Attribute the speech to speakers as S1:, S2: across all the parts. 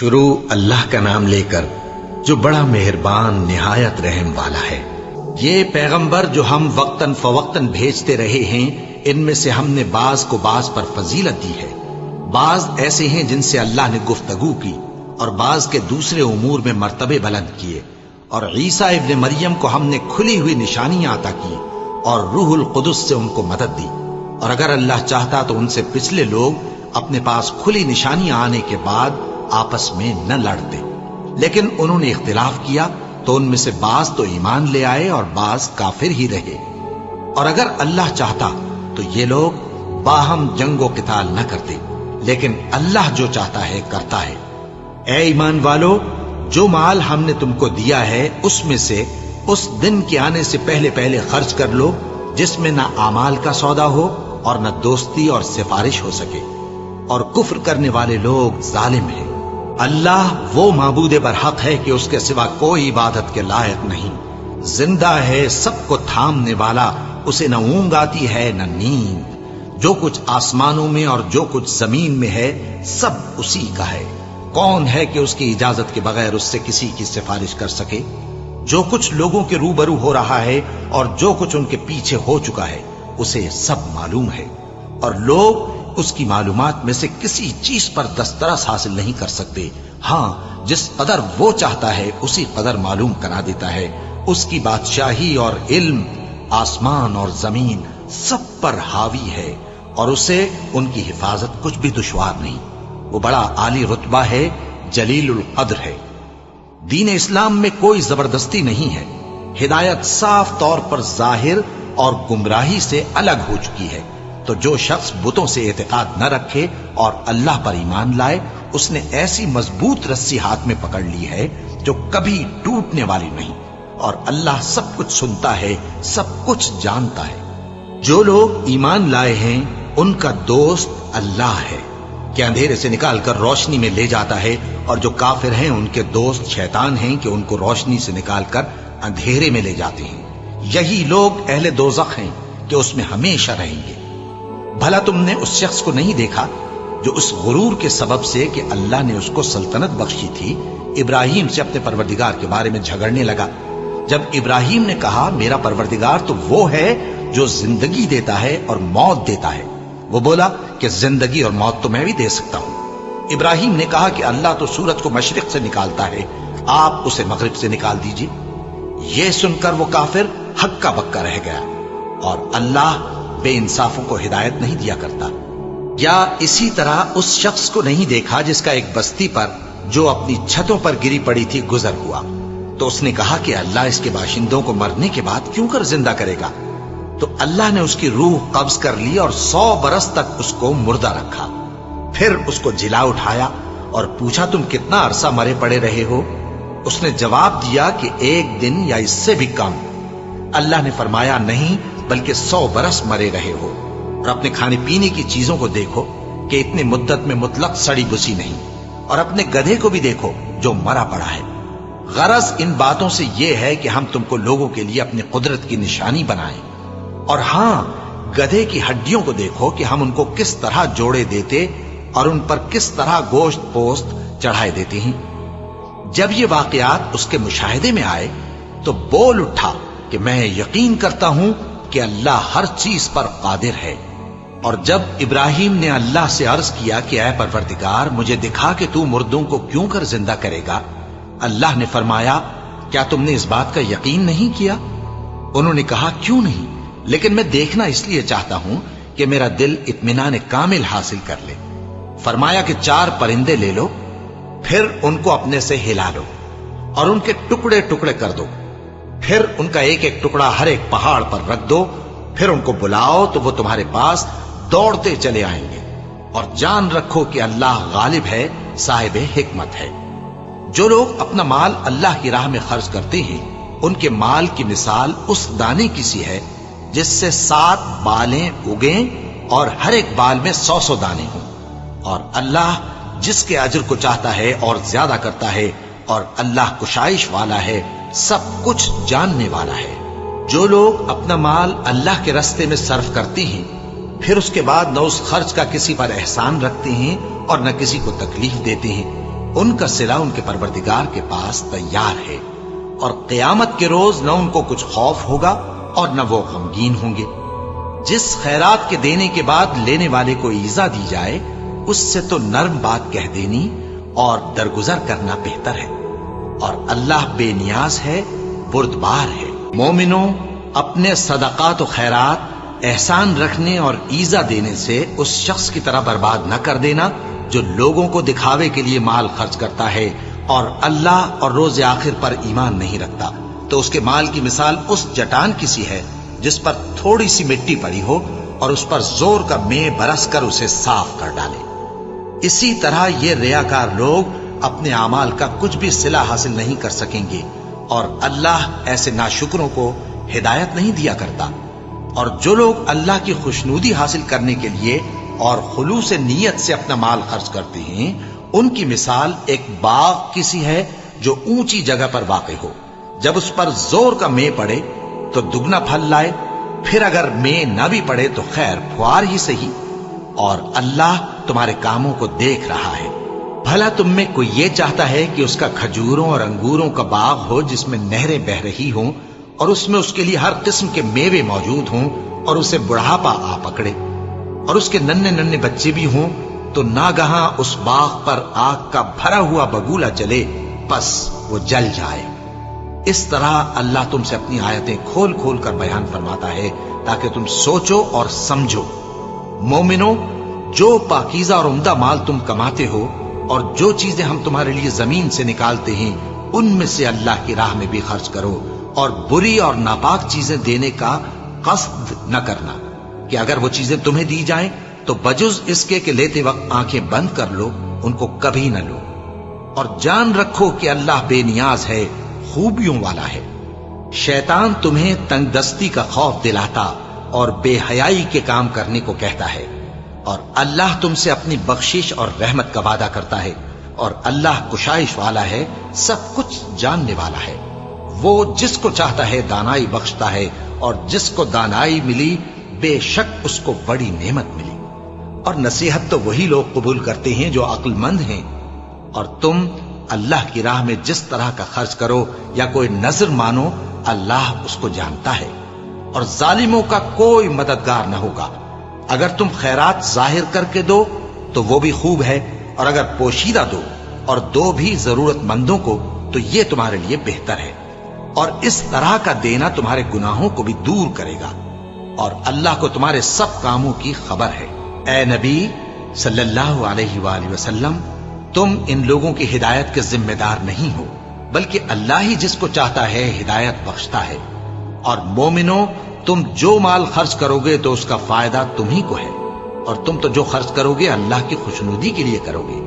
S1: شروع اللہ کا نام لے کر جو بڑا مہربان نہایت رحم والا ہے۔ یہ پیغمبر جو ہم وقتاً فوقتاً بھیجتے رہے ہیں، ان میں سے ہم نے بعض کو بعض پر فضیلت دی ہے۔ بعض ایسے ہیں جن سے اللہ نے گفتگو کی، اور بعض کے دوسرے امور میں مرتبے بلند کیے، اور عیسیٰ ابن مریم کو ہم نے کھلی ہوئی نشانیاں عطا کی اور روح القدس سے ان کو مدد دی، اور اگر اللہ چاہتا تو ان سے پچھلے لوگ اپنے پاس کھلی نشانیاں آنے کے بعد آپس میں نہ لڑتے، لیکن انہوں نے اختلاف کیا تو ان میں سے بعض تو ایمان لے آئے اور بعض کافر ہی رہے۔ اور اگر اللہ چاہتا تو یہ لوگ باہم جنگ و قتال نہ کرتے، لیکن اللہ جو چاہتا ہے کرتا ہے۔ اے ایمان والو، جو مال ہم نے تم کو دیا ہے اس میں سے اس دن کے آنے سے پہلے پہلے خرچ کر لو جس میں نہ اعمال کا سودا ہو اور نہ دوستی اور سفارش ہو سکے، اور کفر کرنے والے لوگ ظالم ہیں۔ اللہ وہ معبود برحق ہے کہ اس کے سوا کوئی عبادت کے لائق نہیں، زندہ ہے، سب کو تھامنے والا، اسے نہ اونگ آتی ہے نہ نیند۔ جو کچھ آسمانوں میں اور جو کچھ زمین میں ہے سب اسی کا ہے۔ کون ہے کہ اس کی اجازت کے بغیر اس سے کسی کی سفارش کر سکے؟ جو کچھ لوگوں کے روبرو ہو رہا ہے اور جو کچھ ان کے پیچھے ہو چکا ہے اسے سب معلوم ہے، اور لوگ اس کی معلومات میں سے کسی چیز پر دسترس حاصل نہیں کر سکتے۔ ہاں، جس قدر وہ چاہتا ہے اسی قدر معلوم کرا دیتا ہے۔ اس کی بادشاہی اور علم آسمان اور زمین سب پر حاوی ہے، اور اسے ان کی حفاظت کچھ بھی دشوار نہیں۔ وہ بڑا عالی رتبہ ہے، جلیل القدر ہے۔ دین اسلام میں کوئی زبردستی نہیں ہے، ہدایت صاف طور پر ظاہر اور گمراہی سے الگ ہو چکی ہے۔ تو جو شخص بتوں سے اعتقاد نہ رکھے اور اللہ پر ایمان لائے، اس نے ایسی مضبوط رسی ہاتھ میں پکڑ لی ہے جو کبھی ٹوٹنے والی نہیں، اور اللہ سب کچھ سنتا ہے، سب کچھ جانتا ہے۔ جو لوگ ایمان لائے ہیں ان کا دوست اللہ ہے کہ اندھیرے سے نکال کر روشنی میں لے جاتا ہے، اور جو کافر ہیں ان کے دوست شیطان ہیں کہ ان کو روشنی سے نکال کر اندھیرے میں لے جاتے ہیں۔ یہی لوگ اہل دوزخ ہیں کہ اس میں ہمیشہ رہیں گے۔ بھلا تم نے اس شخص کو نہیں دیکھا جو اس غرور کے سبب سے کہ اللہ نے اس کو سلطنت بخشی تھی، ابراہیم سے اپنے پروردگار کے بارے میں جھگڑنے لگا؟ جب ابراہیم نے کہا میرا پروردگار تو وہ ہے جو زندگی دیتا ہے اور موت دیتا ہے، وہ بولا کہ زندگی اور موت تو میں بھی دے سکتا ہوں۔ ابراہیم نے کہا کہ اللہ تو سورج کو مشرق سے نکالتا ہے، آپ اسے مغرب سے نکال دیجیے۔ یہ سن کر وہ کافر ہکا بکا رہ گیا، اور اللہ بے انصافوں کو ہدایت نہیں دیا کرتا۔ یا اسی طرح اس شخص کو نہیں دیکھا جس کا ایک بستی پر جو اپنی چھتوں پر گری پڑی تھی گزر ہوا، تو اس نے کہا کہ اللہ اس کے باشندوں کو مرنے کے بعد کیوں کر زندہ کرے گا؟ تو اللہ نے اس کی روح قبض کر لی اور 100 برس تک اس کو مردہ رکھا۔ پھر اس کو جلا اٹھایا اور پوچھا تم کتنا عرصہ مرے پڑے رہے ہو؟ اس نے جواب دیا کہ 1 دن یا اس سے بھی کم۔ اللہ نے فرمایا نہیں، بلکہ 100 برس مرے رہے ہو، اور اپنے کھانے پینے کی چیزوں کو دیکھو کہ اتنی مدت میں مطلق سڑی بسی نہیں، اور اپنے گدھے کو بھی دیکھو جو مرا پڑا ہے۔ غرض ان باتوں سے یہ ہے کہ ہم تم کو لوگوں کے لیے اپنی قدرت کی نشانی بنائیں۔ اور ہاں، گدھے کی ہڈیوں کو دیکھو کہ ہم ان کو کس طرح جوڑے دیتے اور ان پر کس طرح گوشت پوست چڑھائے دیتے ہیں۔ جب یہ واقعات اس کے مشاہدے میں آئے تو بول اٹھا کہ میں یقین کرتا ہوں کہ اللہ ہر چیز پر قادر ہے۔ اور جب ابراہیم نے اللہ سے عرض کیا کہ اے پروردگار مجھے دکھا کہ تو مردوں کو کیوں کر زندہ کرے گا، اللہ نے فرمایا کیا تم نے اس بات کا یقین نہیں کیا؟ انہوں نے کہا کیوں نہیں، لیکن میں دیکھنا اس لیے چاہتا ہوں کہ میرا دل اطمینان کامل حاصل کر لے۔ فرمایا کہ 4 پرندے لے لو، پھر ان کو اپنے سے ہلا لو اور ان کے ٹکڑے ٹکڑے کر دو، پھر ان کا ایک ایک ٹکڑا ہر ایک پہاڑ پر رکھ دو، پھر ان کو بلاؤ تو وہ تمہارے پاس دوڑتے چلے آئیں گے، اور جان رکھو کہ اللہ غالب ہے، صاحب حکمت ہے۔ جو لوگ اپنا مال اللہ کی راہ میں خرچ کرتے ہیں ان کے مال کی مثال اس دانے کی سی ہے جس سے 7 بالیں اگیں اور ہر ایک بال میں 100 دانے ہوں، اور اللہ جس کے اجر کو چاہتا ہے اور زیادہ کرتا ہے، اور اللہ کشائش والا ہے، سب کچھ جاننے والا ہے۔ جو لوگ اپنا مال اللہ کے راستے میں صرف کرتے ہیں پھر اس کے بعد نہ اس خرچ کا کسی پر احسان رکھتے ہیں اور نہ کسی کو تکلیف دیتے ہیں، ان کا صلہ ان کے پروردگار کے پاس تیار ہے، اور قیامت کے روز نہ ان کو کچھ خوف ہوگا اور نہ وہ غمگین ہوں گے۔ جس خیرات کے دینے کے بعد لینے والے کو ایذا دی جائے، اس سے تو نرم بات کہہ دینی اور درگزر کرنا بہتر ہے، اور اللہ بے نیاز ہے، بردبار ہے۔ مومنوں، اپنے صدقات و خیرات احسان رکھنے اور ایذا دینے سے اس شخص کی طرح برباد نہ کر دینا جو لوگوں کو دکھاوے کے لیے مال خرچ کرتا ہے اور اللہ اور روز آخر پر ایمان نہیں رکھتا، تو اس کے مال کی مثال اس چٹان کی سی ہے جس پر تھوڑی سی مٹی پڑی ہو اور اس پر زور کا مے برس کر اسے صاف کر ڈالے۔ اسی طرح یہ ریاکار لوگ اپنے اعمال کا کچھ بھی صلہ حاصل نہیں کر سکیں گے، اور اللہ ایسے ناشکروں کو ہدایت نہیں دیا کرتا۔ اور جو لوگ اللہ کی خوشنودی حاصل کرنے کے لیے اور خلوص نیت سے اپنا مال خرچ کرتے ہیں، ان کی مثال ایک باغ کی سی ہے جو اونچی جگہ پر واقع ہو، جب اس پر زور کا مے پڑے تو دگنا پھل لائے، پھر اگر مے نہ بھی پڑے تو خیر پھوار ہی صحیح، اور اللہ تمہارے کاموں کو دیکھ رہا ہے۔ بھلا تم میں کوئی یہ چاہتا ہے کہ اس کا کھجوروں اور انگوروں کا باغ ہو جس میں نہریں بہ رہی ہوں اور اس میں اس کے لیے ہر قسم کے میوے موجود ہوں، اور اسے بڑھاپا آ پکڑے اور اس کے ننھے ننھے بچے بھی ہوں، تو ناگہاں اس باغ پر آگ کا بھرا ہوا بگولا چلے، پس وہ جل جائے۔ اس طرح اللہ تم سے اپنی آیتیں کھول کھول کر بیان فرماتا ہے تاکہ تم سوچو اور سمجھو۔ مومنوں، جو پاکیزہ اور عمدہ مال تم کماتے ہو اور جو چیزیں ہم تمہارے لیے زمین سے نکالتے ہیں، ان میں سے اللہ کی راہ میں بھی خرچ کرو، اور بری اور ناپاک چیزیں دینے کا قصد نہ کرنا کہ اگر وہ چیزیں تمہیں دی جائیں تو بجز اس کے کہ لیتے وقت آنکھیں بند کر لو، ان کو کبھی نہ لو، اور جان رکھو کہ اللہ بے نیاز ہے، خوبیوں والا ہے۔ شیطان تمہیں تنگ دستی کا خوف دلاتا اور بے حیائی کے کام کرنے کو کہتا ہے، اور اللہ تم سے اپنی بخشش اور رحمت کا وعدہ کرتا ہے، اور اللہ کشائش والا ہے، سب کچھ جاننے والا ہے۔ وہ جس کو چاہتا ہے دانائی بخشتا ہے، اور جس کو دانائی ملی بے شک اس کو بڑی نعمت ملی، اور نصیحت تو وہی لوگ قبول کرتے ہیں جو عقل مند ہیں۔ اور تم اللہ کی راہ میں جس طرح کا خرچ کرو یا کوئی نذر مانو، اللہ اس کو جانتا ہے، اور ظالموں کا کوئی مددگار نہ ہوگا۔ اگر تم خیرات ظاہر کر کے دو تو وہ بھی خوب ہے، اور اگر پوشیدہ دو اور دو بھی ضرورت مندوں کو تو یہ تمہارے لیے بہتر ہے، اور اس طرح کا دینا تمہارے گناہوں کو بھی دور کرے گا، اور اللہ کو تمہارے سب کاموں کی خبر ہے۔ اے نبی صلی اللہ علیہ وآلہ وسلم، تم ان لوگوں کی ہدایت کے ذمہ دار نہیں ہو، بلکہ اللہ ہی جس کو چاہتا ہے ہدایت بخشتا ہے۔ اور مومنوں، تم جو مال خرچ کرو گے تو اس کا فائدہ تم ہی کو ہے، اور تم تو جو خرچ کرو گے اللہ کی خوشنودی کے لیے کرو گے،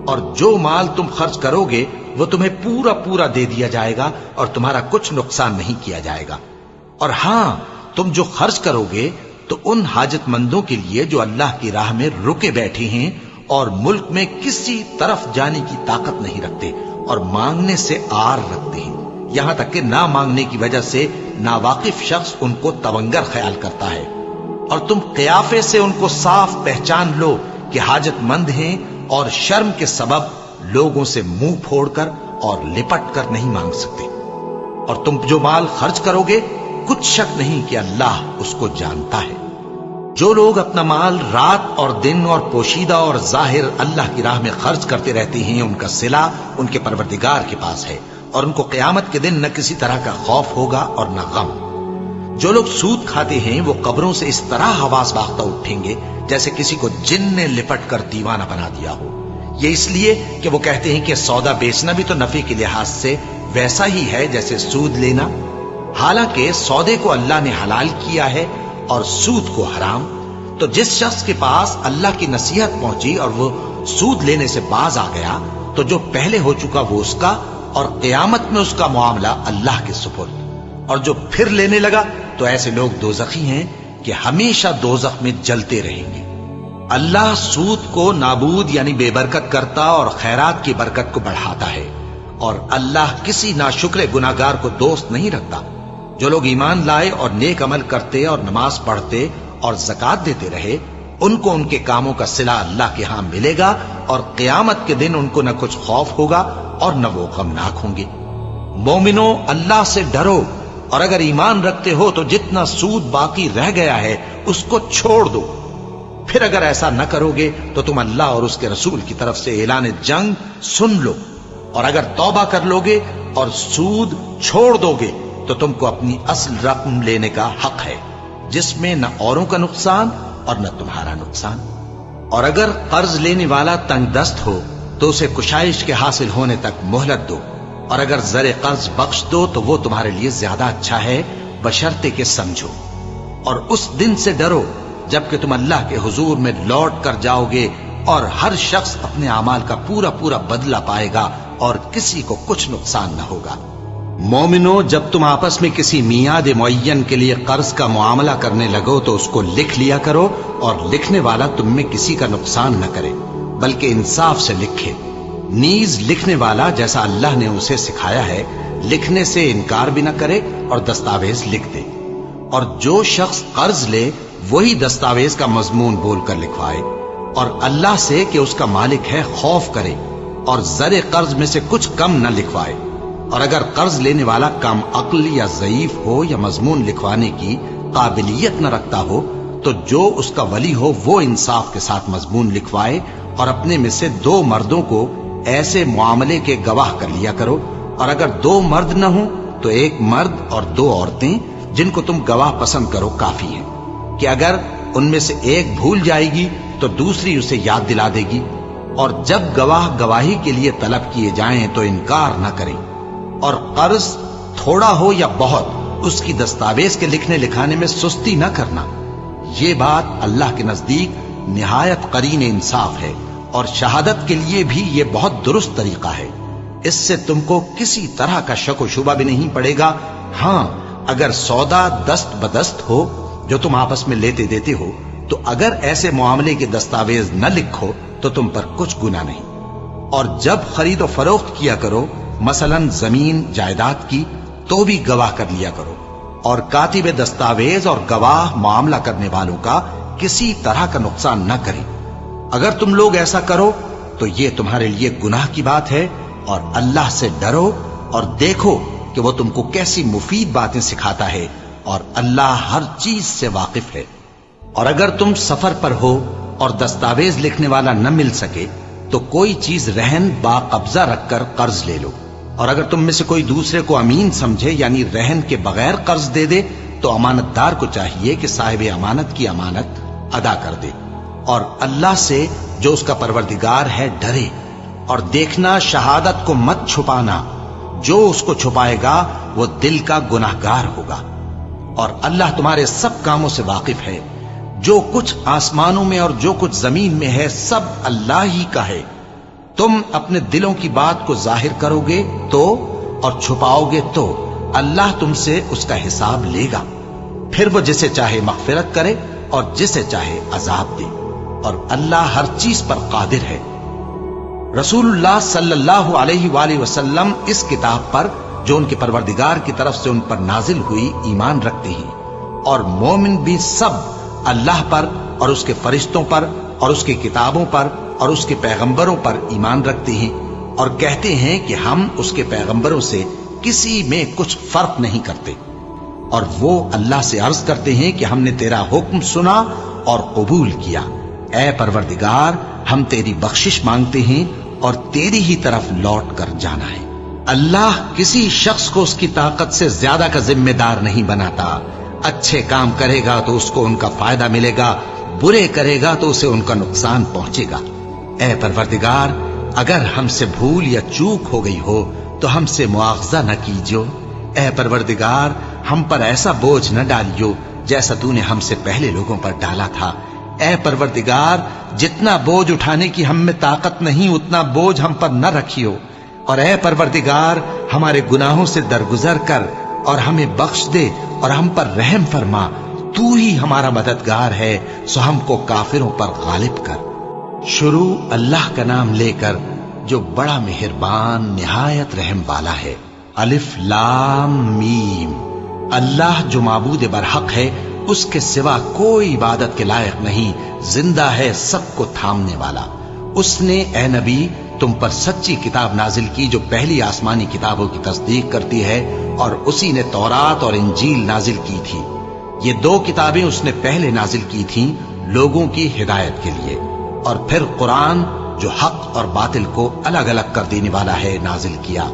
S1: اور جو مال تم خرچ کرو گے وہ تمہیں پورا پورا دے دیا جائے گا، اور تمہارا کچھ نقصان نہیں کیا جائے گا۔ اور ہاں، تم جو خرچ کرو گے تو ان حاجت مندوں کے لیے جو اللہ کی راہ میں رکے بیٹھے ہیں اور ملک میں کسی طرف جانے کی طاقت نہیں رکھتے اور مانگنے سے آر رکھتے ہیں، یہاں تک کہ نہ مانگنے کی وجہ سے ناواقف شخص ان کو تونگر خیال کرتا ہے، اور تم قیافے سے ان کو صاف پہچان لو کہ حاجت مند ہیں، اور شرم کے سبب لوگوں سے منہ پھوڑ کر اور لپٹ کر نہیں مانگ سکتے۔ اور تم جو مال خرچ کرو گے کچھ شک نہیں کہ اللہ اس کو جانتا ہے۔ جو لوگ اپنا مال رات اور دن اور پوشیدہ اور ظاہر اللہ کی راہ میں خرچ کرتے رہتے ہیں، ان کا صلہ ان کے پروردگار کے پاس ہے، اور ان کو قیامت کے دن نہ کسی طرح کا خوف ہوگا اور نہ غم۔ جو لوگ سود کھاتے ہیں وہ قبروں سے اس طرح حواس باختہ اٹھیں گے جیسے کسی کو جن نے لپٹ کر دیوانہ بنا دیا ہو، یہ اس لیے کہ وہ کہتے ہیں کہ سودا بیچنا بھی تو نفع کے لحاظ سے ویسا ہی ہے جیسے سود لینا، حالانکہ سودے کو اللہ نے حلال کیا ہے اور سود کو حرام۔ تو جس شخص کے پاس اللہ کی نصیحت پہنچی اور وہ سود لینے سے باز آ گیا تو جو پہلے ہو چکا وہ اس کا، اور قیامت میں اس کا معاملہ اللہ کے سپرد۔ اور جو پھر لینے لگا تو ایسے لوگ دوزخی ہیں کہ ہمیشہ دوزخ میں جلتے رہیں گے۔ اللہ سود کو نابود یعنی بے برکت کرتا اور خیرات کی برکت کو بڑھاتا ہے، اور اللہ کسی ناشکر گناہگار کو دوست نہیں رکھتا۔ جو لوگ ایمان لائے اور نیک عمل کرتے اور نماز پڑھتے اور زکات دیتے رہے، ان کو ان کے کاموں کا صلہ اللہ کے ہاں ملے گا، اور قیامت کے دن ان کو نہ کچھ خوف ہوگا اور نہ وہ غمناک ہوں گے۔ مومنو، اللہ سے ڈرو، اور اگر ایمان رکھتے ہو تو جتنا سود باقی رہ گیا ہے اس کو چھوڑ دو۔ پھر اگر ایسا نہ کرو گے تو تم اللہ اور اس کے رسول کی طرف سے اعلان جنگ سن لو، اور اگر توبہ کر لو گے اور سود چھوڑ دو گے تو تم کو اپنی اصل رقم لینے کا حق ہے، جس میں نہ اوروں کا نقصان اور نہ تمہارا نقصان۔ اور اگر قرض لینے والا تنگ دست ہو تو اسے کشائش کے حاصل ہونے تک مہلت دو، اور اگر زر قرض بخش دو تو وہ تمہارے لیے زیادہ اچھا ہے، بشرطے کہ سمجھو۔ اور اس دن سے ڈرو جبکہ تم اللہ کے حضور میں لوٹ کر جاؤ گے، اور ہر شخص اپنے اعمال کا پورا پورا بدلہ پائے گا، اور کسی کو کچھ نقصان نہ ہوگا۔ مومنو، جب تم آپس میں کسی میعاد معین کے لیے قرض کا معاملہ کرنے لگو تو اس کو لکھ لیا کرو، اور لکھنے والا تم میں کسی کا نقصان نہ کرے بلکہ انصاف سے لکھے۔ نیز لکھنے والا جیسا اللہ نے اسے سکھایا ہے لکھنے سے انکار بھی نہ کرے اور دستاویز لکھ دے، اور جو شخص قرض لے وہی دستاویز کا مضمون بول کر لکھوائے، اور اللہ سے کہ اس کا مالک ہے خوف کرے، اور زر قرض میں سے کچھ کم نہ لکھوائے۔ اور اگر قرض لینے والا کم عقل یا ضعیف ہو یا مضمون لکھوانے کی قابلیت نہ رکھتا ہو تو جو اس کا ولی ہو وہ انصاف کے ساتھ مضمون لکھوائے، اور اپنے میں سے 2 مردوں کو ایسے معاملے کے گواہ کر لیا کرو، اور اگر 2 مرد نہ ہوں تو 1 مرد اور 2 عورتیں جن کو تم گواہ پسند کرو کافی ہیں، کہ اگر ان میں سے ایک بھول جائے گی تو دوسری اسے یاد دلا دے گی۔ اور جب گواہ گواہی کے لیے طلب کیے جائیں تو انکار نہ کریں۔ اور قرض تھوڑا ہو یا بہت اس کی دستاویز کے لکھنے لکھانے میں سستی نہ کرنا، یہ بات اللہ کے نزدیک نہایت قرین انصاف ہے، اور شہادت کے لیے بھی یہ بہت درست طریقہ ہے۔ اس سے تم کو کسی طرح کا شک و شبہ بھی نہیں پڑے گا۔ ہاں، اگر سودا دست بدست ہو جو تم آپس میں لیتے دیتے ہو تو اگر ایسے معاملے کے دستاویز نہ لکھو تو تم پر کچھ گناہ نہیں۔ اور جب خرید و فروخت کیا کرو، مثلا زمین جائیداد کی، تو بھی گواہ کر لیا کرو، اور کاتب دستاویز اور گواہ معاملہ کرنے والوں کا کسی طرح کا نقصان نہ کریں۔ اگر تم لوگ ایسا کرو تو یہ تمہارے لیے گناہ کی بات ہے، اور اللہ سے ڈرو اور دیکھو کہ وہ تم کو کیسی مفید باتیں سکھاتا ہے، اور اللہ ہر چیز سے واقف ہے۔ اور اگر تم سفر پر ہو اور دستاویز لکھنے والا نہ مل سکے تو کوئی چیز رہن با قبضہ رکھ کر قرض لے لو، اور اگر تم میں سے کوئی دوسرے کو امین سمجھے یعنی رہن کے بغیر قرض دے دے تو امانت دار کو چاہیے کہ صاحب امانت کی امانت ادا کر دے، اور اللہ سے جو اس کا پروردگار ہے ڈرے، اور دیکھنا شہادت کو مت چھپانا، جو اس کو چھپائے گا وہ دل کا گناہگار ہوگا۔ اور اللہ تمہارے سب کاموں سے واقف ہے، جو کچھ آسمانوں میں اور جو کچھ زمین میں ہے سب اللہ ہی کا ہے۔ تم اپنے دلوں کی بات کو ظاہر کرو گے تو اور چھپاؤ گے تو اللہ تم سے اس کا حساب لے گا، پھر وہ جسے چاہے مغفرت کرے اور جسے چاہے عذاب دے، اور اللہ ہر چیز پر قادر ہے۔ رسول اللہ صلی اللہ علیہ وآلہ وسلم اس کتاب پر جو ان کے پروردگار کی طرف سے ان پر نازل ہوئی ایمان رکھتے ہیں، اور مومن بھی سب اللہ پر اور اس کے فرشتوں پر اور اس کی کتابوں پر اور اس کے پیغمبروں پر ایمان رکھتے ہیں، اور کہتے ہیں کہ ہم اس کے پیغمبروں سے کسی میں کچھ فرق نہیں کرتے، اور وہ اللہ سے عرض کرتے ہیں کہ ہم نے تیرا حکم سنا اور قبول کیا۔ اے پروردگار، ہم تیری بخشش مانگتے ہیں اور تیری ہی طرف لوٹ کر جانا ہے۔ اللہ کسی شخص کو اس کی طاقت سے زیادہ کا ذمہ دار نہیں بناتا۔ اچھے کام کرے گا تو اس کو ان کا فائدہ ملے گا، برے کرے گا تو اسے ان کا نقصان پہنچے گا۔ اے پروردگار، اگر ہم سے بھول یا چوک ہو گئی ہو تو ہم سے مواخذہ نہ کیجو۔ اے پروردگار، ہم پر ایسا بوجھ نہ ڈالیو جیسا تو نے ہم سے پہلے لوگوں پر ڈالا تھا۔ اے پروردگار، جتنا بوجھ اٹھانے کی ہم میں طاقت نہیں اتنا بوجھ ہم پر نہ رکھیو، اور اے پروردگار، ہمارے گناہوں سے درگزر کر اور ہمیں بخش دے اور ہم پر رحم فرما۔ تو ہی ہمارا مددگار ہے، سو ہم کو کافروں پر غالب کر۔ شروع اللہ کا نام لے کر جو بڑا مہربان نہایت رحم والا ہے۔ الف لام میم۔ اللہ جو معبود برحق ہے اس کے سوا کوئی عبادت کے لائق نہیں، زندہ ہے سب کو تھامنے والا۔ اس نے اے نبی تم پر سچی کتاب نازل کی جو پہلی آسمانی کتابوں کی تصدیق کرتی ہے، اور اسی نے تورات اور انجیل نازل کی تھی۔ یہ دو کتابیں اس نے پہلے نازل کی تھیں لوگوں کی ہدایت کے لیے، اور پھر قرآن جو حق اور باطل کو الگ الگ کر دینے والا ہے نازل کیا۔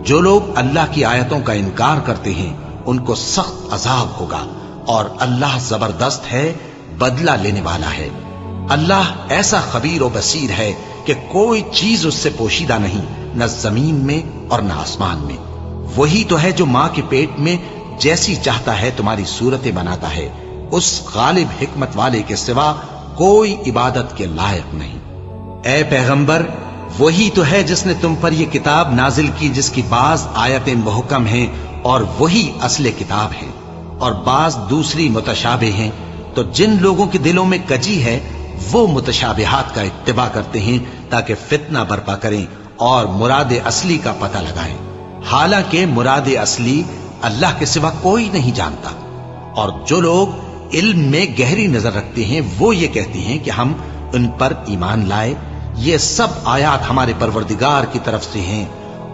S1: جو لوگ اللہ کی آیتوں کا انکار کرتے ہیں ان کو سخت عذاب ہوگا، اور اللہ زبردست ہے، بدلہ لینے والا ہے۔ اللہ ایسا خبیر و بصیر ہے کہ کوئی چیز اس سے پوشیدہ نہیں، نہ زمین میں اور نہ آسمان میں۔ وہی تو ہے جو ماں کے پیٹ میں جیسی چاہتا ہے تمہاری صورتیں بناتا ہے، اس غالب حکمت والے کے سوا کوئی عبادت کے لائق نہیں۔ اے پیغمبر، وہی تو ہے جس نے تم پر یہ کتاب نازل کی جس کی بعض آیتیں محکم ہیں اور وہی اصل کتاب ہیں، اور بعض دوسری متشابہ ہیں۔ تو جن لوگوں کے دلوں میں کجی ہے وہ متشابہات کا اتباع کرتے ہیں تاکہ فتنہ برپا کریں اور مراد اصلی کا پتہ لگائیں، حالانکہ مراد اصلی اللہ کے سوا کوئی نہیں جانتا۔ اور جو لوگ علم میں گہری نظر رکھتے ہیں وہ یہ کہتے ہیں کہ ہم ان پر ایمان لائے، یہ سب آیات ہمارے پروردگار کی طرف سے ہیں،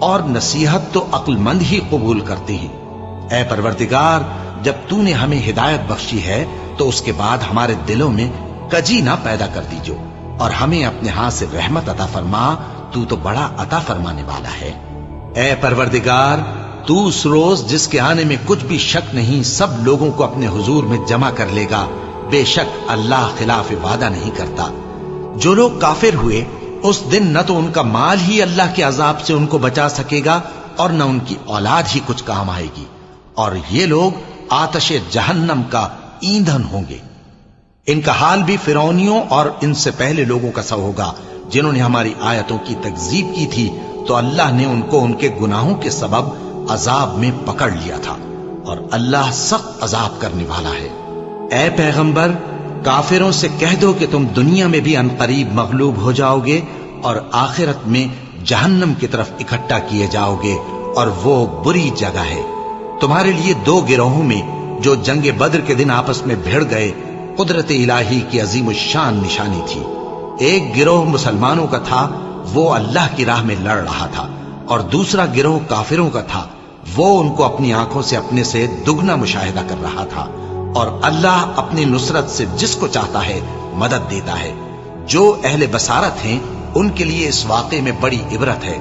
S1: اور نصیحت تو عقل مند ہی قبول کرتے ہیں۔ اے پروردگار، جب تو نے ہمیں ہدایت بخشی ہے تو اس کے بعد ہمارے دلوں میں کجی نہ پیدا کر دیجو، اور ہمیں اپنے ہاتھ سے رحمت عطا فرما، تو بڑا عطا فرمانے والا ہے۔ اے پروردگار، تو اس روز جس کے آنے میں کچھ بھی شک نہیں سب لوگوں کو اپنے حضور میں جمع کر لے گا، بے شک اللہ خلاف وعدہ نہیں کرتا۔ جو لوگ کافر ہوئے اس دن نہ تو ان کا مال ہی اللہ کے عذاب سے ان کو بچا سکے گا اور نہ ان کی اولاد ہی کچھ کام آئے گی، اور یہ لوگ آتش جہنم کا ایندھن ہوں گے۔ ان کا حال بھی فرعونیوں اور ان سے پہلے لوگوں کا سا ہوگا جنہوں نے ہماری آیتوں کی تکذیب کی تھی، تو اللہ نے ان کو ان کے گناہوں کے سبب عذاب میں پکڑ لیا تھا، اور اللہ سخت عذاب کرنے والا ہے۔ اے پیغمبر، کافروں سے کہہ دو کہ تم دنیا میں بھی عنقریب مغلوب ہو جاؤ گے اور آخرت میں جہنم کی طرف اکٹھا کیے جاؤ گے، اور وہ بری جگہ ہے۔ تمہارے لیے دو گروہوں میں جو جنگ بدر کے دن آپس میں بھڑ گئے قدرت الہی کی عظیم الشان نشانی تھی۔ ایک گروہ مسلمانوں کا تھا، وہ اللہ کی راہ میں لڑ رہا تھا، اور دوسرا گروہ کافروں کا تھا، وہ ان کو اپنی آنکھوں سے اپنے سے دگنا مشاہدہ کر رہا تھا۔ اور اللہ اپنی نصرت سے جس کو چاہتا ہے مدد دیتا ہے۔ جو اہل بصارت ہیں ان کے لیے اس واقعے میں بڑی عبرت ہے۔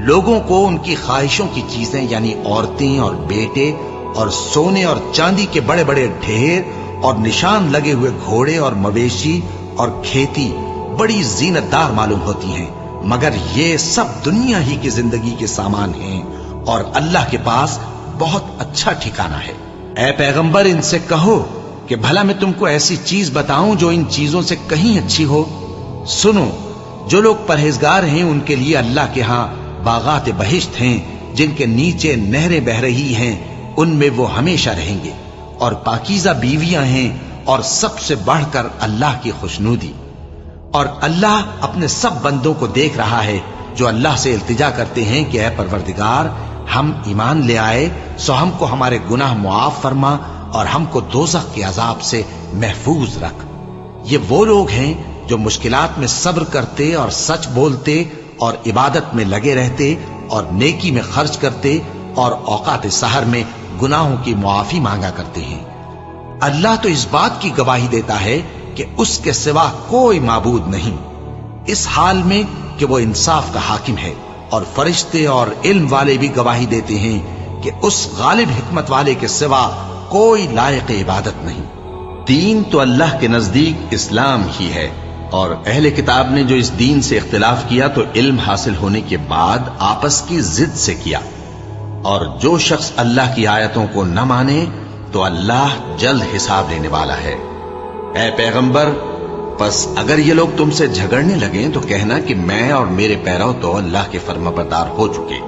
S1: لوگوں کو ان کی خواہشوں کی چیزیں یعنی عورتیں اور بیٹے اور سونے اور چاندی کے بڑے بڑے ڈھیر اور نشان لگے ہوئے گھوڑے اور مویشی اور کھیتی بڑی زینت دار معلوم ہوتی ہیں، مگر یہ سب دنیا ہی کی زندگی کے سامان ہیں، اور اللہ کے پاس بہت اچھا ٹھکانہ ہے۔ اے پیغمبر، ان سے کہو کہ بھلا میں تم کو ایسی چیز بتاؤں جو ان چیزوں سے کہیں اچھی ہو؟ سنو، جو لوگ پرہیزگار ہیں ان کے لیے اللہ کے ہاں باغات بہشت ہیں جن کے نیچے نہریں بہ رہی ہیں، ان میں وہ ہمیشہ رہیں گے، اور پاکیزہ بیویاں ہیں، اور سب سے بڑھ کر اللہ کی خوشنودی۔ اور اللہ اپنے سب بندوں کو دیکھ رہا ہے جو اللہ سے التجا کرتے ہیں کہ اے پروردگار، ہم ایمان لے آئے سو ہم کو ہمارے گناہ معاف فرما اور ہم کو دوزخ کے عذاب سے محفوظ رکھ۔ یہ وہ لوگ ہیں جو مشکلات میں صبر کرتے اور سچ بولتے اور عبادت میں لگے رہتے اور نیکی میں خرچ کرتے اور اوقات سحر میں گناہوں کی معافی مانگا کرتے ہیں۔ اللہ تو اس بات کی گواہی دیتا ہے کہ اس کے سوا کوئی معبود نہیں، اس حال میں کہ وہ انصاف کا حاکم ہے، اور فرشتے اور علم والے بھی گواہی دیتے ہیں کہ اس غالب حکمت والے کے سوا کوئی لائق عبادت نہیں۔ دین تو اللہ کے نزدیک اسلام ہی ہے، اور اہل کتاب نے جو اس دین سے اختلاف کیا تو علم حاصل ہونے کے بعد آپس کی ضد سے کیا، اور جو شخص اللہ کی آیتوں کو نہ مانے تو اللہ جلد حساب لینے والا ہے۔ اے پیغمبر، پس اگر یہ لوگ تم سے جھگڑنے لگیں تو کہنا کہ میں اور میرے پیرو تو اللہ کے فرمانبردار ہو چکے،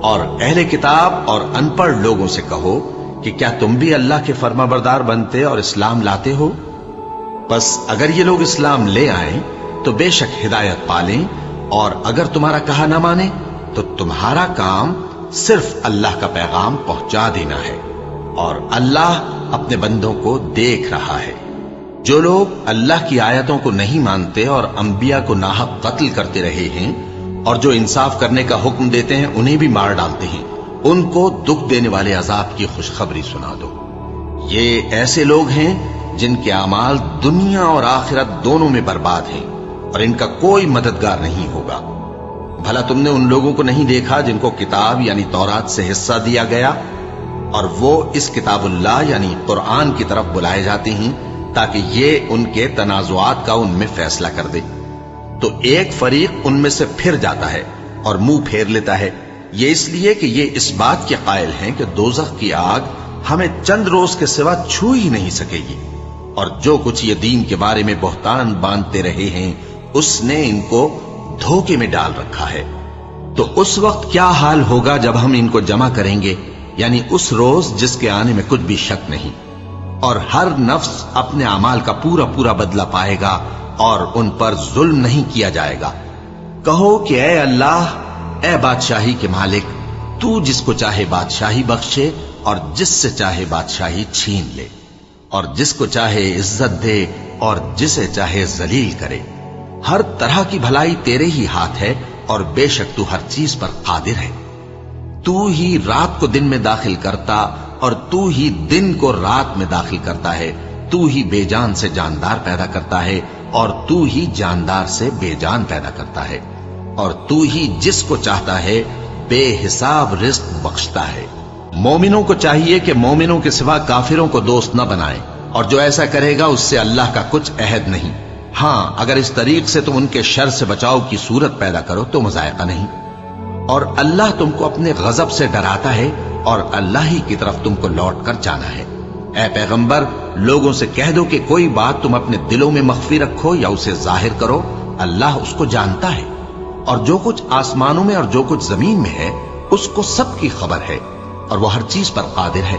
S1: اور اہل کتاب اور ان پڑھ لوگوں سے کہو کہ کیا تم بھی اللہ کے فرمانبردار بنتے اور اسلام لاتے ہو؟ پس اگر یہ لوگ اسلام لے آئیں تو بے شک ہدایت پالیں، اور اگر تمہارا کہا نہ مانے تو تمہارا کام صرف اللہ کا پیغام پہنچا دینا ہے۔ اور اللہ اپنے بندوں کو دیکھ رہا ہے۔ جو لوگ اللہ کی آیتوں کو نہیں مانتے اور انبیاء کو ناحق قتل کرتے رہے ہیں اور جو انصاف کرنے کا حکم دیتے ہیں انہیں بھی مار ڈالتے ہیں، ان کو دکھ دینے والے عذاب کی خوشخبری سنا دو۔ یہ ایسے لوگ ہیں جن کے اعمال دنیا اور آخرت دونوں میں برباد ہیں اور ان کا کوئی مددگار نہیں ہوگا۔ بھلا تم نے ان لوگوں کو نہیں دیکھا جن کو کتاب یعنی تورات سے حصہ دیا گیا اور وہ اس کتاب اللہ یعنی قرآن کی طرف بلائے جاتے ہیں تاکہ یہ ان کے تنازعات کا ان میں فیصلہ کر دے؟ تو ایک فریق ان میں سے پھر جاتا ہے اور منہ پھیر لیتا ہے، یہ اس لیے کہ یہ اس بات کے قائل ہیں کہ دوزخ کی آگ ہمیں چند روز کے سوا چھو ہی نہیں سکے گی، اور جو کچھ یہ دین کے بارے میں بہتان باندھتے رہے ہیں اس نے ان کو دھوکے میں ڈال رکھا ہے۔ تو اس وقت کیا حال ہوگا جب ہم ان کو جمع کریں گے، یعنی اس روز جس کے آنے میں کچھ بھی شک نہیں، اور ہر نفس اپنے اعمال کا پورا پورا بدلہ پائے گا اور ان پر ظلم نہیں کیا جائے گا۔ کہو کہ اے اللہ، اے بادشاہی کے مالک، تو جس کو چاہے بادشاہی بخشے اور جس سے چاہے بادشاہی چھین لے، اور جس کو چاہے عزت دے اور جسے چاہے ذلیل کرے۔ ہر طرح کی بھلائی تیرے ہی ہاتھ ہے اور بے شک تو ہر چیز پر قادر ہے۔ تو ہی رات کو دن میں داخل کرتا اور تو ہی دن کو رات میں داخل کرتا ہے، تو ہی بے جان سے جاندار پیدا کرتا ہے اور تو ہی جاندار سے بے جان پیدا کرتا ہے، اور تو ہی جس کو چاہتا ہے بے حساب رزق بخشتا ہے۔ مومنوں کو چاہیے کہ مومنوں کے سوا کافروں کو دوست نہ بنائیں، اور جو ایسا کرے گا اس سے اللہ کا کچھ عہد نہیں۔ ہاں، اگر اس طریق سے تم ان کے شر سے بچاؤ کی صورت پیدا کرو تو مذائقہ نہیں۔ اور اللہ تم کو اپنے غضب سے ڈراتا ہے اور اللہ ہی کی طرف تم کو لوٹ کر جانا ہے۔ اے پیغمبر، لوگوں سے کہہ دو کہ کوئی بات تم اپنے دلوں میں مخفی رکھو یا اسے ظاہر کرو، اللہ اس کو جانتا ہے، اور جو کچھ آسمانوں میں اور جو کچھ زمین میں ہے اس کو سب کی خبر ہے، اور وہ ہر چیز پر قادر ہے۔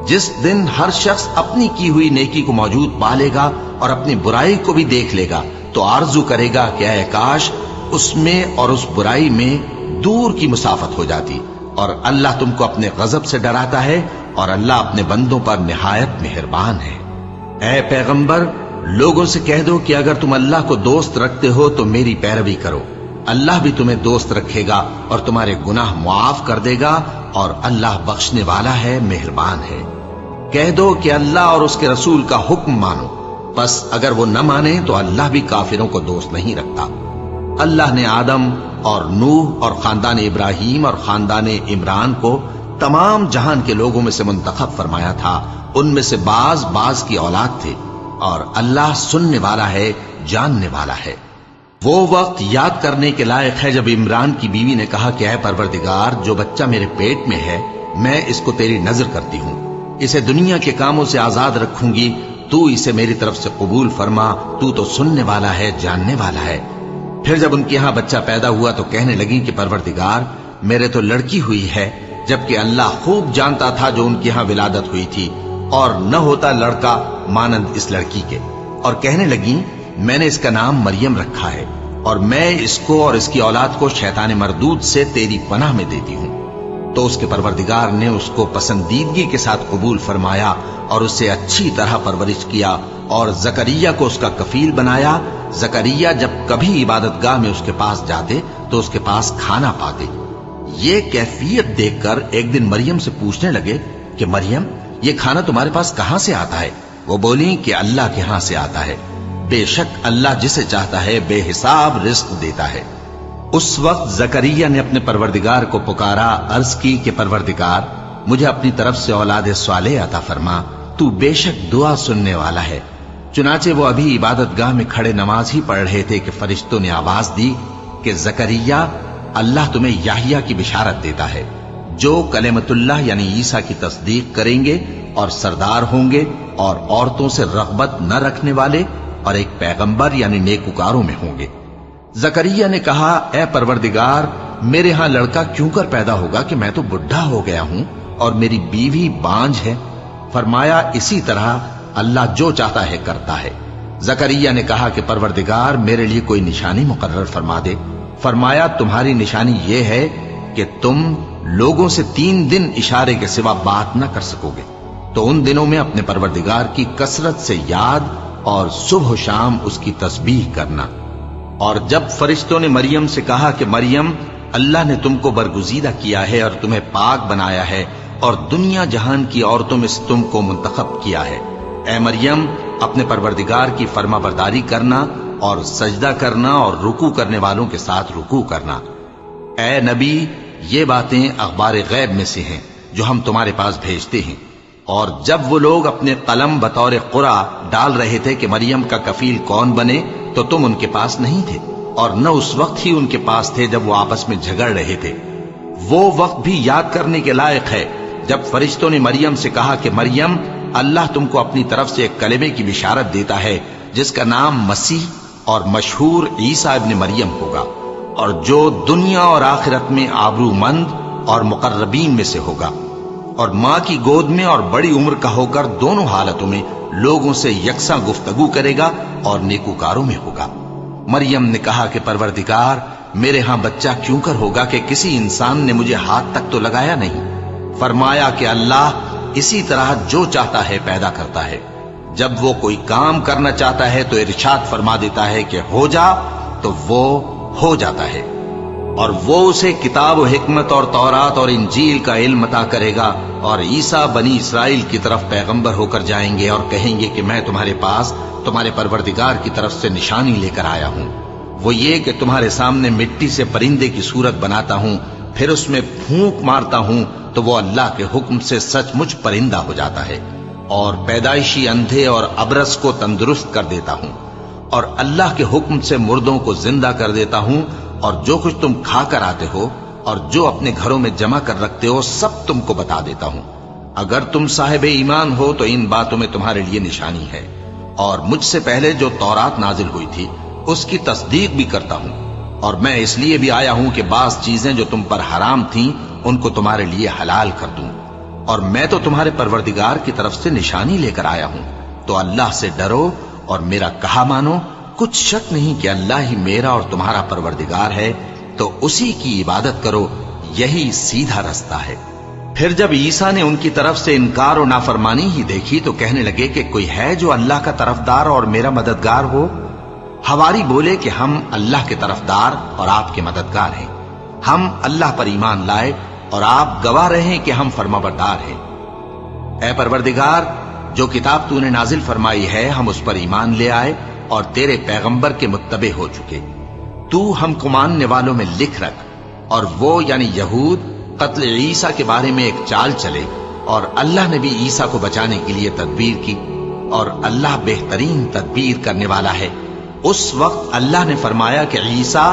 S1: جس دن ہر شخص اپنی کی ہوئی نیکی کو موجود پا لے گا اور اپنی برائی کو بھی دیکھ لے گا تو آرزو کرے گا کہ اے کاش اس میں اور اس برائی میں دور کی مسافت ہو جاتی، اور اللہ تم کو اپنے غضب سے ڈراتا ہے اور اللہ اپنے بندوں پر نہایت مہربان ہے۔ اے پیغمبر، لوگوں سے کہہ دو کہ اگر تم اللہ کو دوست رکھتے ہو تو میری پیروی کرو، اللہ بھی تمہیں دوست رکھے گا اور تمہارے گناہ معاف کر دے گا، اور اللہ بخشنے والا ہے، مہربان ہے۔ کہہ دو کہ اللہ اور اس کے رسول کا حکم مانو، بس اگر وہ نہ مانے تو اللہ بھی کافروں کو دوست نہیں رکھتا۔ اللہ نے آدم اور نوح اور خاندان ابراہیم اور خاندان عمران کو تمام جہان کے لوگوں میں سے منتخب فرمایا تھا، ان میں سے بعض بعض کی اولاد تھے، اور اللہ سننے والا ہے، جاننے والا ہے۔ وہ وقت یاد کرنے کے لائق ہے جب عمران کی بیوی نے کہا کہ اے پروردگار، جو بچہ میرے پیٹ میں ہے میں اس کو تیری نظر کرتی ہوں، اسے دنیا کے کاموں سے آزاد رکھوں گی، تو اسے میری طرف سے قبول فرما، تو سننے والا ہے، جاننے والا ہے۔ پھر جب ان کے یہاں بچہ پیدا ہوا تو کہنے لگی کہ پروردگار، میرے تو لڑکی ہوئی ہے، جبکہ اللہ خوب جانتا تھا جو ان کے یہاں ولادت ہوئی تھی، اور نہ ہوتا لڑکا مانند اس لڑکی کے۔ اور کہنے لگی میں نے اس کا نام مریم رکھا ہے، اور میں اس کو اور اس کی اولاد کو شیطان مردود سے تیری پناہ میں دیتی ہوں۔ تو اس کے پروردگار نے اس کو پسندیدگی کے ساتھ قبول فرمایا اور اسے اچھی طرح پرورش کیا، اور زکریا کو اس کا کفیل بنایا۔ زکریا جب کبھی عبادت گاہ میں اس کے پاس جاتے تو اس کے پاس کھانا پاتے۔ یہ کیفیت دیکھ کر ایک دن مریم سے پوچھنے لگے کہ مریم، یہ کھانا تمہارے پاس کہاں سے آتا ہے؟ وہ بولی کہ اللہ کے ہاں سے آتا ہے، بے شک اللہ جسے چاہتا ہے بے حساب رزق دیتا ہے۔ اس وقت زکریا نے اپنے پروردگار کو پکارا، عرض کی کہ پروردگار، مجھے اپنی طرف سے اولاد صالح عطا فرما، تو بے شک دعا سننے والا ہے۔ چنانچہ وہ ابھی عبادت گاہ میں کھڑے نماز ہی پڑھ رہے تھے کہ فرشتوں نے آواز دی کہ زکریا، اللہ تمہیں یحییٰ کی بشارت دیتا ہے، جو کلمۃ اللہ یعنی عیسیٰ کی تصدیق کریں گے اور سردار ہوں گے اور عورتوں سے رغبت نہ رکھنے والے اور ایک پیغمبر یعنی نیکوکاروں میں ہوں گے۔ زکریا نے کہا، اے پروردگار، میرے ہاں لڑکا کیوں کر پیدا ہوگا کہ میں تو بڈھا ہو گیا ہوں اور میری بیوی بانجھ ہے؟ فرمایا، اسی طرح اللہ جو چاہتا ہے کرتا ہے۔ زکریا نے کہا کہ پروردگار، میرے لیے کوئی نشانی مقرر فرما دے۔ فرمایا، تمہاری نشانی یہ ہے کہ تم لوگوں سے 3 دن اشارے کے سوا بات نہ کر سکو گے۔ تو ان دنوں میں اپنے پروردگار کی کثرت سے یاد اور صبح و شام اس کی تسبیح کرنا۔ اور جب فرشتوں نے مریم سے کہا کہ مریم، اللہ نے تم کو برگزیدہ کیا ہے اور تمہیں پاک بنایا ہے اور دنیا جہان کی عورتوں میں سے تم کو منتخب کیا ہے، اے مریم اپنے پروردگار کی فرما برداری کرنا اور سجدہ کرنا اور رکوع کرنے والوں کے ساتھ رکوع کرنا۔ اے نبی، یہ باتیں اخبار غیب میں سے ہیں جو ہم تمہارے پاس بھیجتے ہیں۔ اور جب وہ لوگ اپنے قلم بطور قرعہ ڈال رہے تھے کہ مریم کا کفیل کون بنے، تو تم ان کے پاس نہیں تھے، اور نہ اس وقت ہی ان کے پاس تھے جب وہ آپس میں جھگڑ رہے تھے۔ وہ وقت بھی یاد کرنے کے لائق ہے جب فرشتوں نے مریم سے کہا کہ مریم، اللہ تم کو اپنی طرف سے ایک کلمے کی بشارت دیتا ہے جس کا نام مسیح اور مشہور عیسیٰ ابن مریم ہوگا، اور جو دنیا اور آخرت میں آبرو مند اور مقربین میں سے ہوگا، اور ماں کی گود میں اور بڑی عمر کا ہو کر دونوں حالتوں میں لوگوں سے یکساں گفتگو کرے گا اور نیکوکاروں میں ہوگا۔ مریم نے کہا کہ پروردگار، میرے ہاں بچہ کیوں کر ہوگا کہ کسی انسان نے مجھے ہاتھ تک تو لگایا نہیں۔ فرمایا کہ اللہ اسی طرح جو چاہتا ہے پیدا کرتا ہے، جب وہ کوئی کام کرنا چاہتا ہے تو ارشاد فرما دیتا ہے کہ ہو جا، تو وہ ہو جاتا ہے۔ اور وہ اسے کتاب و حکمت اور تورات اور انجیل کا علم عطا کرے گا، اور عیسیٰ بنی اسرائیل کی طرف پیغمبر ہو کر جائیں گے اور کہیں گے کہ میں تمہارے پاس تمہارے پروردگار کی طرف سے نشانی لے کر آیا ہوں، وہ یہ کہ تمہارے سامنے مٹی سے پرندے کی صورت بناتا ہوں، پھر اس میں پھونک مارتا ہوں تو وہ اللہ کے حکم سے سچ مچ پرندہ ہو جاتا ہے، اور پیدائشی اندھے اور ابرص کو تندرست کر دیتا ہوں، اور اللہ کے حکم سے مردوں کو زندہ کر دیتا ہوں، اور جو کچھ تم کھا کر آتے ہو اور جو اپنے گھروں میں جمع کر رکھتے ہو سب تم کو بتا دیتا ہوں۔ اگر تم صاحب ایمان ہو تو ان باتوں میں تمہارے لیے نشانی ہے، اور مجھ سے پہلے جو تورات نازل ہوئی تھی اس کی تصدیق بھی کرتا ہوں، اور میں اس لیے بھی آیا ہوں کہ بعض چیزیں جو تم پر حرام تھیں ان کو تمہارے لیے حلال کر دوں، اور میں تو تمہارے پروردگار کی طرف سے نشانی لے کر آیا ہوں۔ تو اللہ سے ڈرو اور میرا کہا مانو، کچھ شک نہیں کہ اللہ ہی میرا اور تمہارا پروردگار ہے، تو اسی کی عبادت کرو، یہی سیدھا رستہ ہے۔ پھر جب عیسیٰ نے ان کی طرف سے انکار و نافرمانی ہی دیکھی تو کہنے لگے کہ کوئی ہے جو اللہ کا طرفدار اور میرا مددگار ہو؟ حواری بولے کہ ہم اللہ کے طرفدار اور آپ کے مددگار ہیں، ہم اللہ پر ایمان لائے اور آپ گواہ رہیں کہ ہم فرما بردار ہیں۔ اے پروردگار، جو کتاب تو نے نازل فرمائی ہے ہم اس پر ایمان لے آئے اور تیرے پیغمبر کے متبع ہو چکے، تو ہم کو ماننے والوں میں لکھ رکھ۔ اور وہ یعنی یہود قتل عیسیٰ کے بارے میں ایک چال چلے، اور اللہ نے بھی عیسیٰ کو بچانے کے لیے تدبیر کی، اور اللہ بہترین تدبیر کرنے والا ہے۔ اس وقت اللہ نے فرمایا کہ عیسیٰ،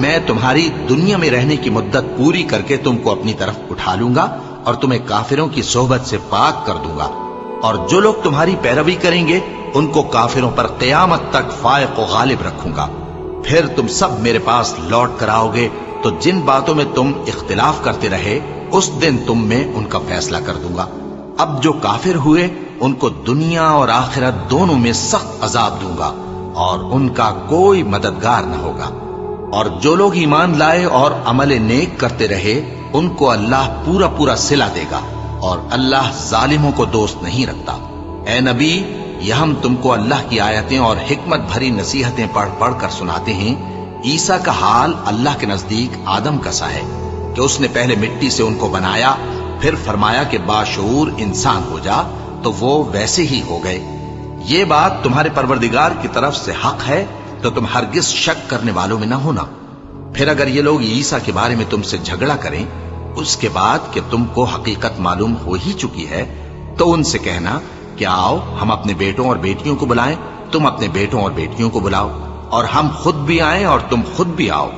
S1: میں تمہاری دنیا میں رہنے کی مدت پوری کر کے تم کو اپنی طرف اٹھا لوں گا اور تمہیں کافروں کی صحبت سے پاک کر دوں گا، اور جو لوگ تمہاری پیروی کریں گے ان کو کافروں پر قیامت تک فائق و غالب رکھوں گا۔ پھر تم سب میرے پاس لوٹ کر آؤ گے، تو جن باتوں میں تم اختلاف کرتے رہے اس دن تم میں ان کا فیصلہ کر دوں گا۔ اب جو کافر ہوئے ان کو دنیا اور آخرت دونوں میں سخت عذاب دوں گا، اور ان کا کوئی مددگار نہ ہوگا۔ اور جو لوگ ایمان لائے اور عمل نیک کرتے رہے ان کو اللہ پورا پورا صلہ دے گا، اور اللہ ظالموں کو دوست نہیں رکھتا۔ اے نبی، یہ ہم تم کو اللہ کی آیتیں اور حکمت بھری نصیحتیں پڑھ پڑھ کر سناتے ہیں۔ عیسیٰ کا حال اللہ کے نزدیک آدم کا سا ہے کہ اس نے پہلے مٹی سے ان کو بنایا، پھر فرمایا کہ باشعور انسان ہو جا، تو وہ ویسے ہی ہو گئے۔ یہ بات تمہارے پروردگار کی طرف سے حق ہے، تو تم ہرگز شک کرنے والوں میں نہ ہونا۔ پھر اگر یہ لوگ عیسیٰ کے بارے میں تم سے جھگڑا کریں اس کے بعد کہ تم کو حقیقت معلوم ہو ہی چکی ہے، تو ان سے کہنا کہ آؤ ہم اپنے بیٹوں اور بیٹیوں کو بلائیں، تم اپنے بیٹوں اور بیٹیوں کو بلاؤ، اور ہم خود بھی آئیں اور تم خود بھی آؤ،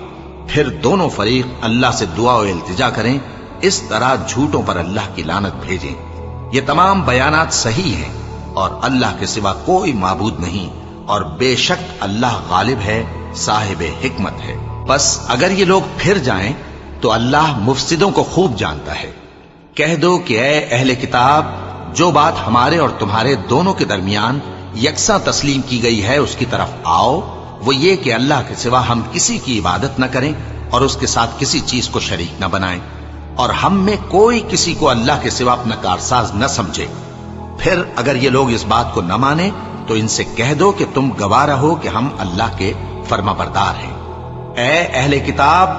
S1: پھر دونوں فریق اللہ سے دعا و التجا کریں، اس طرح جھوٹوں پر اللہ کی لعنت بھیجیں۔ یہ تمام بیانات صحیح ہیں، اور اللہ کے سوا کوئی معبود نہیں، اور بے شک اللہ غالب ہے، صاحب حکمت ہے۔ بس اگر یہ لوگ پھر جائیں تو اللہ مفسدوں کو خوب جانتا ہے۔ کہہ دو کہ اے اہل کتاب، جو بات ہمارے اور تمہارے دونوں کے درمیان یکساں تسلیم کی گئی ہے اس کی طرف آؤ، وہ یہ کہ اللہ کے سوا ہم کسی کی عبادت نہ کریں اور اس کے ساتھ کسی چیز کو شریک نہ بنائیں، اور ہم میں کوئی کسی کو اللہ کے سوا اپنا کارساز نہ سمجھے۔ پھر اگر یہ لوگ اس بات کو نہ مانے تو ان سے کہہ دو کہ تم گواہ رہو کہ ہم اللہ کے فرما بردار ہیں۔ اے اہل کتاب،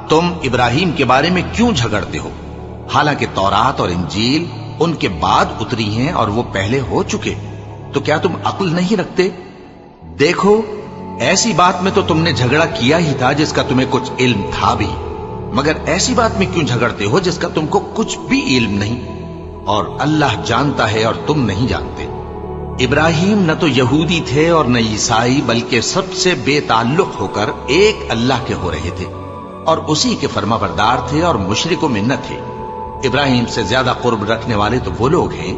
S1: تم ابراہیم کے بارے میں کیوں جھگڑتے ہو؟ حالانکہ تورات اور انجیل ان کے بعد اتری ہیں اور وہ پہلے ہو چکے، تو کیا تم عقل نہیں رکھتے؟ دیکھو، ایسی بات میں تو تم نے جھگڑا کیا ہی تھا جس کا تمہیں کچھ علم تھا بھی، مگر ایسی بات میں کیوں جھگڑتے ہو جس کا تم کو کچھ بھی علم نہیں؟ اور اللہ جانتا ہے اور تم نہیں جانتے۔ ابراہیم نہ تو یہودی تھے اور نہ عیسائی، بلکہ سب سے بے تعلق ہو کر ایک اللہ کے ہو رہے تھے اور اسی کے فرما بردار تھے اور مشرکوں میں نہ تھے۔ ابراہیم سے زیادہ قرب رکھنے والے تو وہ لوگ ہیں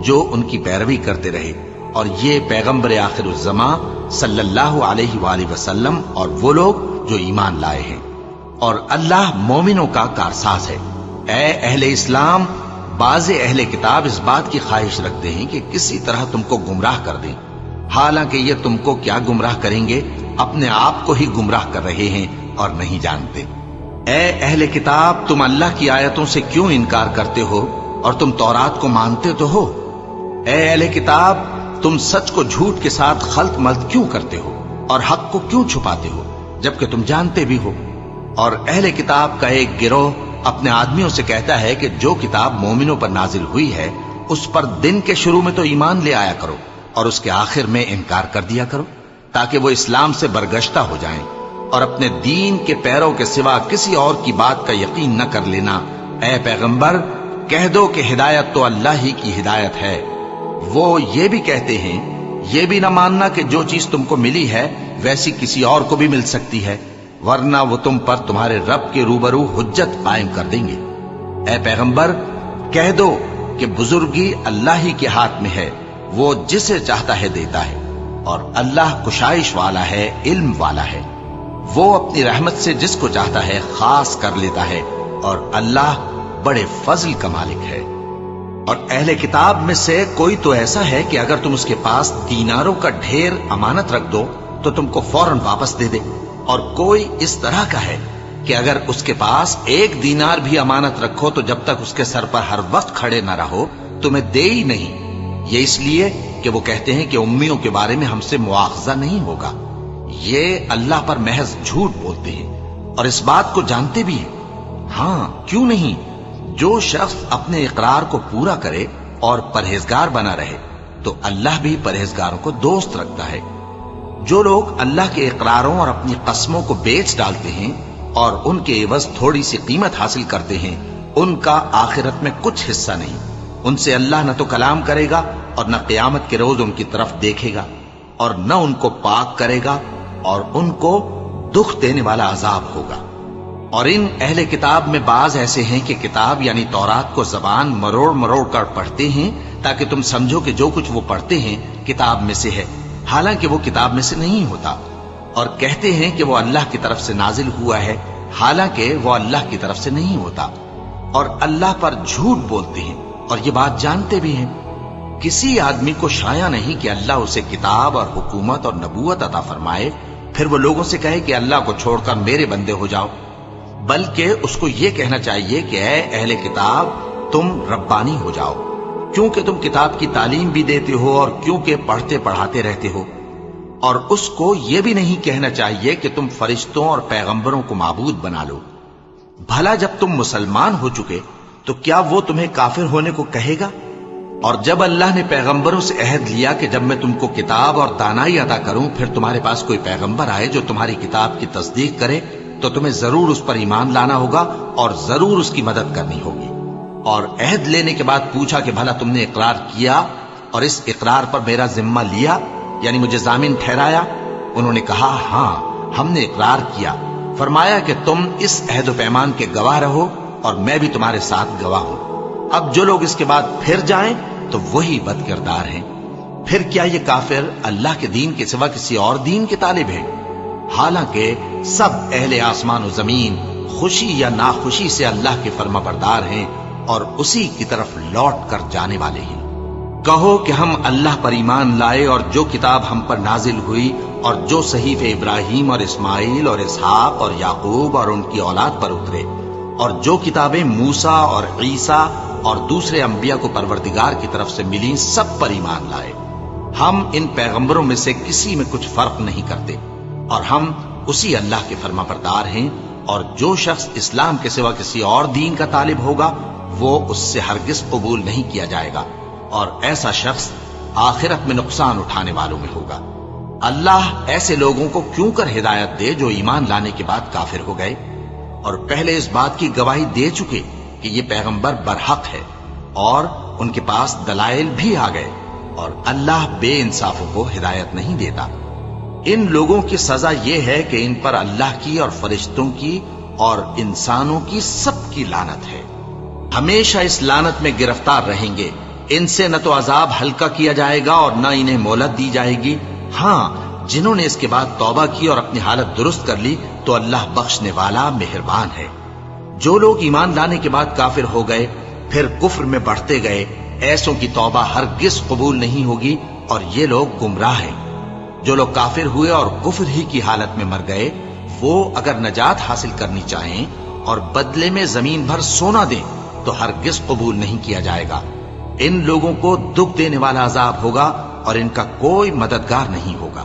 S1: جو ان کی پیروی کرتے رہے، اور یہ پیغمبر آخر الزماں صلی اللہ علیہ وآلہ وسلم اور وہ لوگ جو ایمان لائے ہیں، اور اللہ مومنوں کا کارساز ہے۔ اے اہل اسلام، بعض اہل کتاب اس بات کی خواہش رکھتے ہیں کہ کسی طرح تم کو گمراہ کر دیں، حالانکہ یہ تم کو کیا گمراہ کریں گے، اپنے آپ کو ہی گمراہ کر رہے ہیں اور نہیں جانتے۔ اے اہل کتاب، تم اللہ کی آیتوں سے کیوں انکار کرتے ہو اور تم تورات کو مانتے تو ہو؟ اے اہل کتاب، تم سچ کو جھوٹ کے ساتھ خلط ملط کیوں کرتے ہو اور حق کو کیوں چھپاتے ہو جبکہ تم جانتے بھی ہو؟ اور اہل کتاب کا ایک گروہ اپنے آدمیوں سے کہتا ہے کہ جو کتاب مومنوں پر نازل ہوئی ہے اس پر دن کے شروع میں تو ایمان لے آیا کرو اور اس کے آخر میں انکار کر دیا کرو، تاکہ وہ اسلام سے برگشتہ ہو جائیں، اور اپنے دین کے پیروں کے سوا کسی اور کی بات کا یقین نہ کر لینا۔ اے پیغمبر، کہہ دو کہ ہدایت تو اللہ ہی کی ہدایت ہے۔ وہ یہ بھی کہتے ہیں، یہ بھی نہ ماننا کہ جو چیز تم کو ملی ہے ویسی کسی اور کو بھی مل سکتی ہے، ورنہ وہ تم پر تمہارے رب کے روبرو حجت قائم کر دیں گے۔ اے پیغمبر، کہہ دو کہ بزرگی اللہ ہی کے ہاتھ میں ہے، وہ جسے چاہتا ہے دیتا ہے، اور اللہ کشائش والا ہے، علم والا ہے۔ وہ اپنی رحمت سے جس کو چاہتا ہے خاص کر لیتا ہے، اور اللہ بڑے فضل کا مالک ہے۔ اور اہل کتاب میں سے کوئی تو ایسا ہے کہ اگر تم اس کے پاس دیناروں کا ڈھیر امانت رکھ دو تو تم کو فوراً واپس دے دے، اور کوئی اس طرح کا ہے کہ اگر اس کے پاس 1 دینار بھی امانت رکھو تو جب تک اس کے سر پر ہر وقت کھڑے نہ رہو تمہیں دے ہی نہیں۔ یہ اس لیے کہ وہ کہتے ہیں کہ امیوں کے بارے میں ہم سے مواخذہ نہیں ہوگا۔ یہ اللہ پر محض جھوٹ بولتے ہیں اور اس بات کو جانتے بھی ہیں۔ ہاں، کیوں نہیں؟ جو شخص اپنے اقرار کو پورا کرے اور پرہیزگار بنا رہے تو اللہ بھی پرہیزگاروں کو دوست رکھتا ہے۔ جو لوگ اللہ کے اقراروں اور اپنی قسموں کو بیچ ڈالتے ہیں اور ان کے عوض تھوڑی سی قیمت حاصل کرتے ہیں، ان کا آخرت میں کچھ حصہ نہیں۔ ان سے اللہ نہ تو کلام کرے گا اور نہ قیامت کے روز ان کی طرف دیکھے گا، اور نہ ان کو پاک کرے گا، اور ان کو دکھ دینے والا عذاب ہوگا۔ اور ان اہل کتاب میں بعض ایسے ہیں کہ کتاب یعنی تورات کو زبان مروڑ مروڑ کر پڑھتے ہیں تاکہ تم سمجھو کہ جو کچھ وہ پڑھتے ہیں کتاب میں سے ہے، حالانکہ وہ کتاب میں سے نہیں ہوتا، اور کہتے ہیں کہ وہ اللہ کی طرف سے نازل ہوا ہے، حالانکہ وہ اللہ کی طرف سے نہیں ہوتا، اور اللہ پر جھوٹ بولتے ہیں اور یہ بات جانتے بھی ہیں۔ کسی آدمی کو شایع نہیں کہ اللہ اسے کتاب اور حکومت اور نبوت عطا فرمائے، پھر وہ لوگوں سے کہے کہ اللہ کو چھوڑ کر میرے بندے ہو جاؤ، بلکہ اس کو یہ کہنا چاہیے کہ اے اہل کتاب، تم ربانی ہو جاؤ، کیونکہ تم کتاب کی تعلیم بھی دیتے ہو اور کیونکہ پڑھتے پڑھاتے رہتے ہو۔ اور اس کو یہ بھی نہیں کہنا چاہیے کہ تم فرشتوں اور پیغمبروں کو معبود بنا لو۔ بھلا جب تم مسلمان ہو چکے تو کیا وہ تمہیں کافر ہونے کو کہے گا؟ اور جب اللہ نے پیغمبروں سے عہد لیا کہ جب میں تم کو کتاب اور دانائی عطا کروں پھر تمہارے پاس کوئی پیغمبر آئے جو تمہاری کتاب کی تصدیق کرے تو تمہیں ضرور اس پر ایمان لانا ہوگا اور ضرور اس کی مدد کرنی ہوگی۔ اور عہد لینے کے بعد پوچھا کہ بھلا تم نے اقرار کیا اور اس اقرار پر میرا ذمہ لیا، یعنی مجھے ضامن ٹھہرایا؟ انہوں نے کہا ہاں، ہم نے اقرار کیا۔ فرمایا کہ تم اس عہد و پیمان کے گواہ رہو اور میں بھی تمہارے ساتھ گواہ ہوں۔ اب جو لوگ اس کے بعد پھر جائیں تو وہی بد کردار ہیں۔ پھر کیا یہ کافر اللہ کے دین کے سوا کسی اور دین کے طالب ہیں؟ حالانکہ سب اہل آسمان و زمین خوشی یا ناخوشی سے اللہ کے فرما بردار ہیں اور اسی کی طرف لوٹ کر جانے والے ہیں۔ کہو کہ ہم اللہ پر ایمان لائے اور جو کتاب ہم پر نازل ہوئی اور جو صحیف ابراہیم اور اسماعیل اور اسحاق اور یعقوب اور ان کی اولاد پر اترے، اور جو کتابیں موسیٰ اور عیسیٰ اور دوسرے انبیاء کو پروردگار کی طرف سے ملی سب پر ایمان لائے۔ ہم ان پیغمبروں میں سے کسی میں کچھ فرق نہیں کرتے، اور ہم اسی اللہ کے فرما بردار ہیں، اور جو شخص اسلام کے سوا کسی اور دین کا طالب ہوگا وہ اس سے ہرگز قبول نہیں کیا جائے گا، اور ایسا شخص آخرت میں نقصان اٹھانے والوں میں ہوگا۔ اللہ ایسے لوگوں کو کیوں کر ہدایت دے جو ایمان لانے کے بعد کافر ہو گئے اور پہلے اس بات کی گواہی دے چکے کہ یہ پیغمبر برحق ہے، اور ان کے پاس دلائل بھی آ گئے، اور اللہ بے انصافوں کو ہدایت نہیں دیتا۔ ان لوگوں کی سزا یہ ہے کہ ان پر اللہ کی اور فرشتوں کی اور انسانوں کی سب کی لعنت ہے، ہمیشہ اس لعنت میں گرفتار رہیں گے۔ ان سے نہ تو عذاب ہلکا کیا جائے گا اور نہ انہیں مہلت دی جائے گی۔ ہاں، جنہوں نے اس کے بعد توبہ کی اور اپنی حالت درست کر لی تو اللہ بخشنے والا مہربان ہے۔ جو لوگ ایمان لانے کے بعد کافر ہو گئے پھر کفر میں بڑھتے گئے، ایسوں کی توبہ ہرگز قبول نہیں ہوگی، اور یہ لوگ گمراہ ہیں۔ جو لوگ کافر ہوئے اور کفر ہی کی حالت میں مر گئے، وہ اگر نجات حاصل کرنی چاہیں اور بدلے میں زمین بھر سونا دیں تو ہرگز قبول نہیں کیا جائے گا۔ ان لوگوں کو دکھ دینے والا عذاب ہوگا اور ان کا کوئی مددگار نہیں ہوگا۔